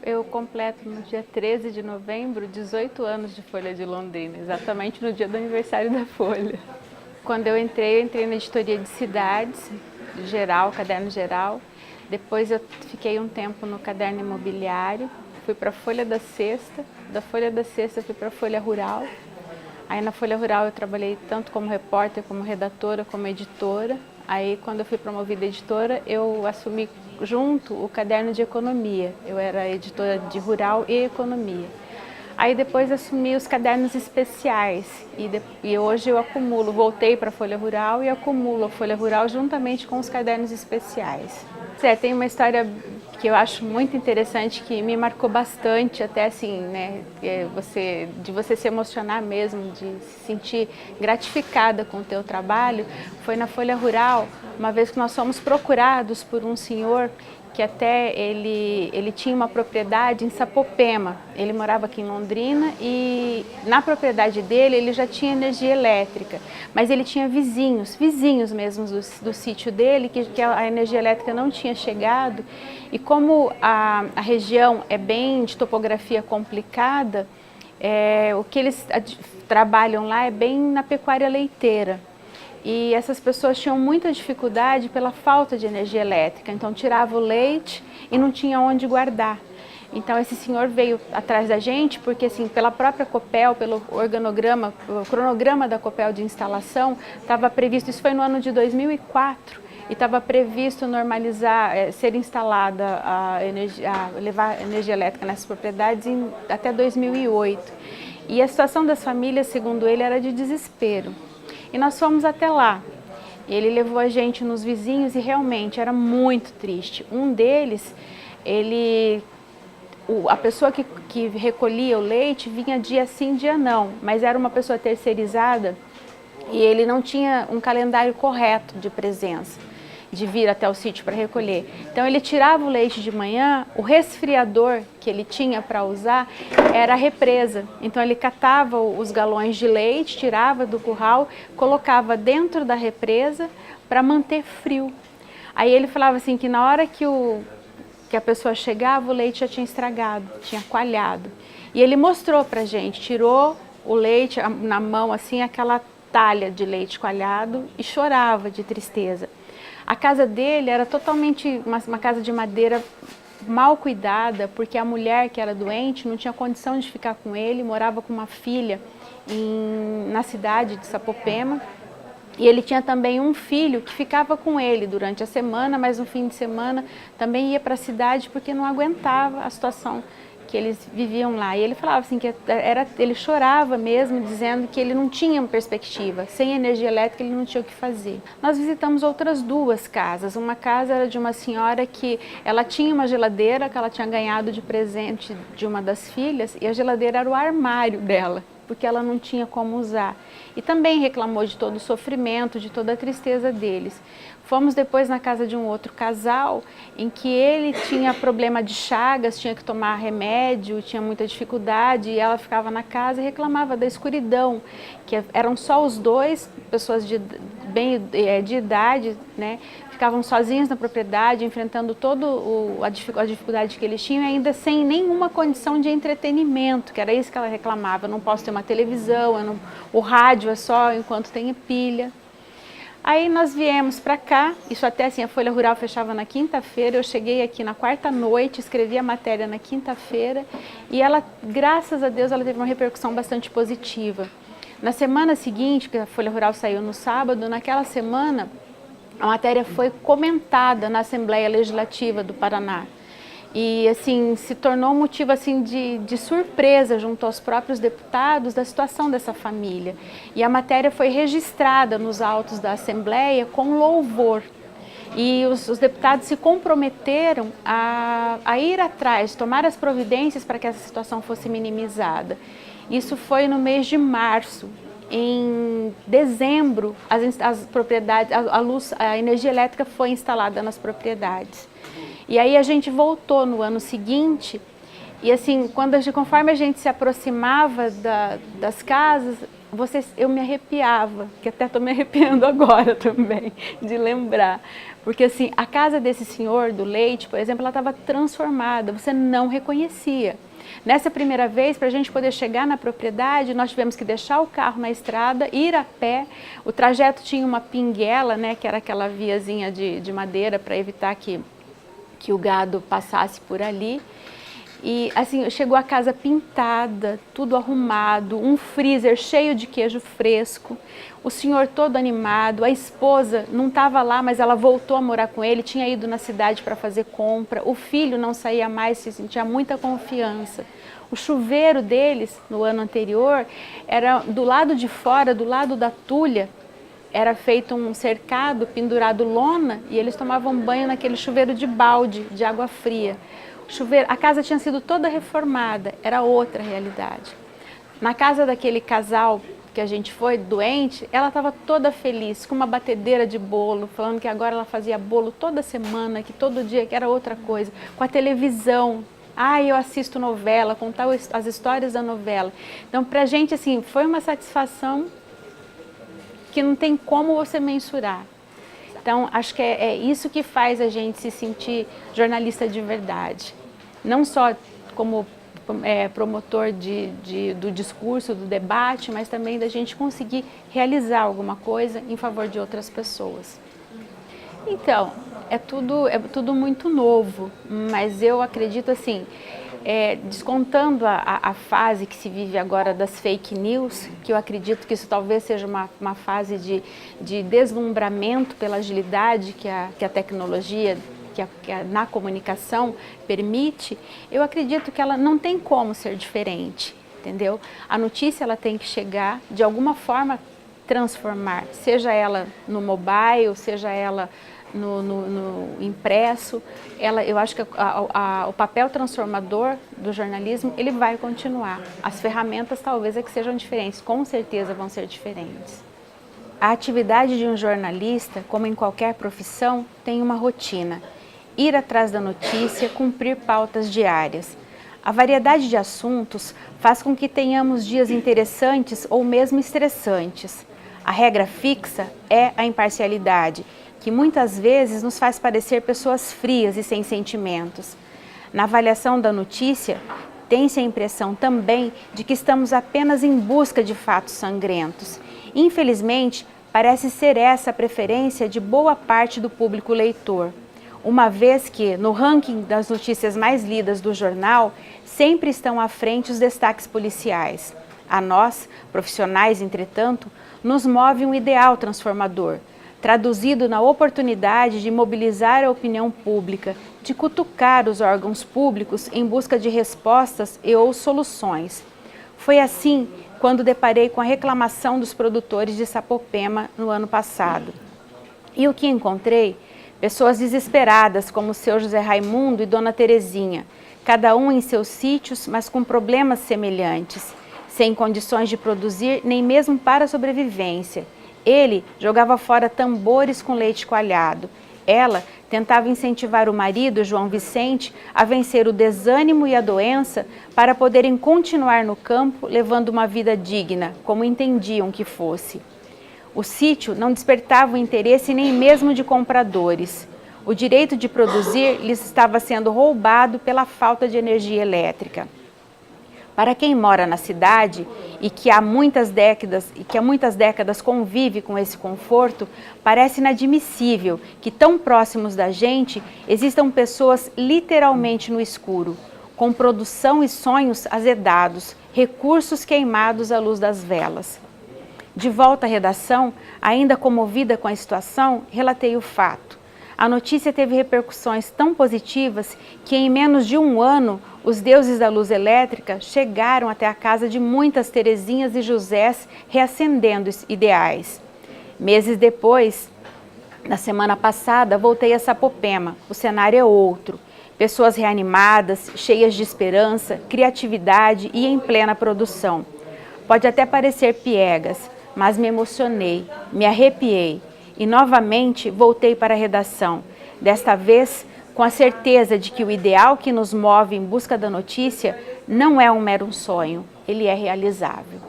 Eu completo no dia 13 de novembro 18 anos de Folha de Londrina, exatamente no dia do aniversário da Folha. Quando eu entrei na editoria de cidades, geral, caderno geral. Depois eu fiquei um tempo no caderno imobiliário, fui para a Folha da Sexta, da Folha da Sexta eu fui para a Folha Rural. Aí na Folha Rural eu trabalhei tanto como repórter, como redatora, como editora. Aí quando eu fui promovida editora, eu assumi junto o caderno de economia. Eu era editora de rural e economia. Aí depois assumi os cadernos especiais e hoje eu acumulo, voltei para a Folha Rural e acumulo a Folha Rural juntamente com os cadernos especiais. Tem uma história que eu acho muito interessante, que me marcou bastante, até assim, né, de você se emocionar mesmo, de se sentir gratificada com o teu trabalho. Foi na Folha Rural, uma vez que nós fomos procurados por um senhor que até ele tinha uma propriedade em Sapopema. Ele morava aqui em Londrina e na propriedade dele ele já tinha energia elétrica, mas ele tinha vizinhos mesmo do sítio dele, que a energia elétrica não tinha chegado. E como a região é bem de topografia complicada, o que eles trabalham lá é bem na pecuária leiteira. E essas pessoas tinham muita dificuldade pela falta de energia elétrica, então tirava o leite e não tinha onde guardar. Então esse senhor veio atrás da gente porque assim, pela própria Copel, pelo organograma, o cronograma da Copel de instalação, estava previsto, isso foi no ano de 2004, e estava previsto normalizar, ser instalada levar energia elétrica nessas propriedades até 2008. E a situação das famílias, segundo ele, era de desespero. E nós fomos até lá. Ele levou a gente nos vizinhos e realmente era muito triste. Um deles, a pessoa que recolhia o leite vinha dia sim, dia não, mas era uma pessoa terceirizada e ele não tinha um calendário correto de presença, de vir até o sítio para recolher. Então ele tirava o leite de manhã, o resfriador que ele tinha para usar era a represa. Então ele catava os galões de leite, tirava do curral, colocava dentro da represa para manter frio. Aí ele falava assim que na hora que a pessoa chegava, o leite já tinha estragado, tinha coalhado. E ele mostrou pra gente, tirou o leite na mão, assim, aquela talha de leite coalhado e chorava de tristeza. A casa dele era totalmente uma casa de madeira mal cuidada, porque a mulher que era doente não tinha condição de ficar com ele, morava com uma filha na cidade de Sapopema. E ele tinha também um filho que ficava com ele durante a semana, mas no fim de semana também ia para a cidade porque não aguentava a situação que eles viviam lá. E ele falava assim que ele chorava mesmo, dizendo que ele não tinha perspectiva, sem energia elétrica ele não tinha o que fazer. Nós visitamos outras duas casas. Uma casa era de uma senhora que ela tinha uma geladeira que ela tinha ganhado de presente de uma das filhas, e a geladeira era o armário dela, porque ela não tinha como usar. E também reclamou de todo o sofrimento, de toda a tristeza deles. Fomos depois na casa de um outro casal, em que ele tinha problema de chagas, tinha que tomar remédio, tinha muita dificuldade, e ela ficava na casa e reclamava da escuridão, que eram só os dois, pessoas de idade, né? Ficavam sozinhos na propriedade, enfrentando toda a dificuldade que eles tinham, e ainda sem nenhuma condição de entretenimento, que era isso que ela reclamava. Eu não posso ter uma televisão, o rádio é só enquanto tem pilha. Aí nós viemos para cá, isso até assim, a Folha Rural fechava na quinta-feira, eu cheguei aqui na quarta noite, escrevi a matéria na quinta-feira, e ela, graças a Deus, ela teve uma repercussão bastante positiva. Na semana seguinte, que a Folha Rural saiu no sábado, naquela semana, a matéria foi comentada na Assembleia Legislativa do Paraná. E assim, se tornou um motivo assim, de surpresa junto aos próprios deputados da situação dessa família. E a matéria foi registrada nos autos da Assembleia com louvor. E os deputados se comprometeram a ir atrás, tomar as providências para que essa situação fosse minimizada. Isso foi no mês de março. Em dezembro, as propriedades, a energia elétrica foi instalada nas propriedades. E aí a gente voltou no ano seguinte, e assim, conforme a gente se aproximava das casas, eu me arrepiava, que até estou me arrepiando agora também, de lembrar. Porque assim, a casa desse senhor do leite, por exemplo, ela estava transformada, você não reconhecia. Nessa primeira vez, para a gente poder chegar na propriedade, nós tivemos que deixar o carro na estrada, ir a pé. O trajeto tinha uma pinguela, né, que era aquela viazinha de madeira para evitar que o gado passasse por ali. E assim, chegou a casa pintada, tudo arrumado, um freezer cheio de queijo fresco, o senhor todo animado, a esposa não estava lá, mas ela voltou a morar com ele, tinha ido na cidade para fazer compra, o filho não saía mais, se sentia muita confiança. O chuveiro deles, no ano anterior, era do lado de fora, do lado da tulha, era feito um cercado, pendurado lona, e eles tomavam banho naquele chuveiro de balde, de água fria. A casa tinha sido toda reformada, era outra realidade. Na casa daquele casal que a gente foi, doente, ela estava toda feliz, com uma batedeira de bolo, falando que agora ela fazia bolo toda semana, que todo dia que era outra coisa, com a televisão. Eu assisto novela, contar as histórias da novela. Então, pra gente, assim, foi uma satisfação que não tem como você mensurar. Então, acho que é isso que faz a gente se sentir jornalista de verdade. Não só como promotor do discurso, do debate, mas também da gente conseguir realizar alguma coisa em favor de outras pessoas. Então, é tudo muito novo, mas eu acredito assim, descontando a fase que se vive agora das fake news, que eu acredito que isso talvez seja uma fase de deslumbramento pela agilidade que a tecnologia, na comunicação permite, eu acredito que ela não tem como ser diferente, entendeu? A notícia ela tem que chegar, de alguma forma transformar, seja ela no mobile, seja ela no impresso, eu acho que o papel transformador do jornalismo, ele vai continuar. As ferramentas talvez é que sejam diferentes, com certeza vão ser diferentes. A atividade de um jornalista, como em qualquer profissão, tem uma rotina. Ir atrás da notícia, cumprir pautas diárias. A variedade de assuntos faz com que tenhamos dias interessantes ou mesmo estressantes. A regra fixa é a imparcialidade, que muitas vezes nos faz parecer pessoas frias e sem sentimentos. Na avaliação da notícia, tem-se a impressão também de que estamos apenas em busca de fatos sangrentos. Infelizmente, parece ser essa a preferência de boa parte do público leitor, uma vez que, no ranking das notícias mais lidas do jornal, sempre estão à frente os destaques policiais. A nós, profissionais, entretanto, nos move um ideal transformador, traduzido na oportunidade de mobilizar a opinião pública, de cutucar os órgãos públicos em busca de respostas ou soluções. Foi assim quando deparei com a reclamação dos produtores de Sapopema no ano passado. E o que encontrei? Pessoas desesperadas, como o seu José Raimundo e Dona Terezinha, cada um em seus sítios, mas com problemas semelhantes, sem condições de produzir nem mesmo para a sobrevivência. Ele jogava fora tambores com leite coalhado. Ela tentava incentivar o marido, João Vicente, a vencer o desânimo e a doença para poderem continuar no campo, levando uma vida digna, como entendiam que fosse. O sítio não despertava o interesse nem mesmo de compradores. O direito de produzir lhes estava sendo roubado pela falta de energia elétrica. Para quem mora na cidade e que há muitas décadas convive com esse conforto, parece inadmissível que tão próximos da gente existam pessoas literalmente no escuro, com produção e sonhos azedados, recursos queimados à luz das velas. De volta à redação, ainda comovida com a situação, relatei o fato. A notícia teve repercussões tão positivas que em menos de um ano, os deuses da luz elétrica chegaram até a casa de muitas Terezinhas e Josés, reacendendo os ideais. Meses depois, na semana passada, voltei a Sapopema. O cenário é outro. Pessoas reanimadas, cheias de esperança, criatividade e em plena produção. Pode até parecer piegas, mas me emocionei, me arrepiei e novamente voltei para a redação, desta vez com a certeza de que o ideal que nos move em busca da notícia não é um mero sonho, ele é realizável.